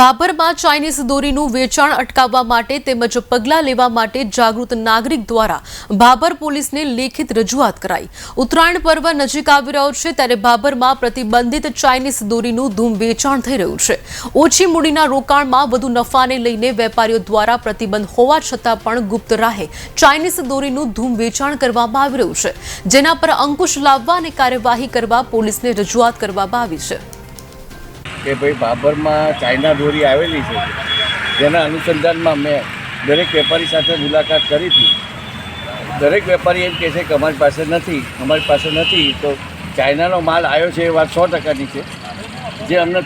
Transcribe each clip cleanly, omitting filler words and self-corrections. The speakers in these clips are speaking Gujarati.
ભાભરમાં ચાઇનીઝ દોરીનું વેચાણ અટકાવવા માટે તેમજ પગલાં લેવા માટે જાગૃત નાગરિક દ્વારા ભાભર પોલીસને લેખિત રજૂઆત કરાઈ। ઉત્તરાયણ પર્વ નજીક આવી રહ્યો છે ત્યારે ભાભરમાં પ્રતિબંધિત ચાઇનીઝ દોરીનું ધૂમ વેચાણ થઈ રહ્યું છે। ઓછી મૂડીના રોકાણમાં વધુ નફાને લઈને વેપારીઓ દ્વારા પ્રતિબંધ હોવા છતાં પણ ગુપ્ત રાહે ચાઇનીઝ દોરીનું ધૂમ વેચાણ કરવામાં આવી રહ્યું છે, જેના પર અંકુશ લાવવા અને કાર્યવાહી કરવા પોલીસને રજૂઆત કરવામાં આવી છે। કે ભાઈ ભાભરમાં ચાઇના દોરી આવેલી છે, જેના અનુસંધાનમાં મેં દરેક વેપારી સાથે મુલાકાત કરી હતી। દરેક વેપારી એમ કહે છે કે અમારી પાસે નથી તો ચાઇનાનો માલ આવ્યો છે એ વાત 100%ની છે। જે અમને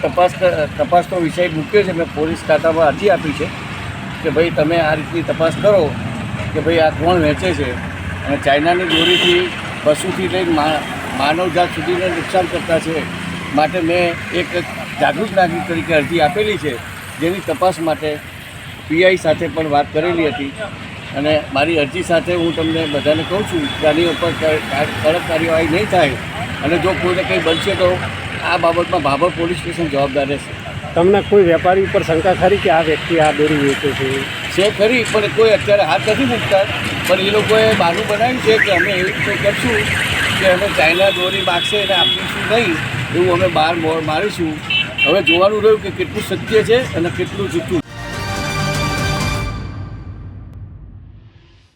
તપાસનો વિષય મૂક્યો છે, મેં પોલીસ ખાતામાં અરજી આપી છે કે ભાઈ તમે આ રીતની તપાસ કરો કે ભાઈ આ કોણ વેચે છે અને ચાઇનાની દોરીથી પશુથી લઈને માનવજાત સુધીને નુકસાન કરતા છે। માટે મેં એક જાગૃત નાગરિક તરીકે અરજી આપેલી છે, જેની તપાસ માટે પીઆઈ સાથે પણ વાત કરેલી હતી અને મારી અરજી સાથે હું તમને બધાને કહું છું કે આની ઉપર કડક કાર્યવાહી નહીં થાય અને જો કોઈને કંઈ બનશે તો આ બાબતમાં ભાભર પોલીસ સ્ટેશન જવાબદાર રહેશે। તમને કોઈ વેપારી ઉપર શંકા ખરી કે આ વ્યક્તિ આ દોરી વેચે છે ખરી, પણ કોઈ અત્યારે હાથ નથી મૂકતા, પણ એ લોકોએ બહાનું બનાવ્યું છે કે અમે એવી રીતે કરશું કે અમે ચાઇના દોરી માગશે અને આપીશું નહીં, એવું અમે બહાર મારીશું। હવે જોવાનું રહ્યું કે કેટલું સત્ય છે અને કેટલું જૂઠું।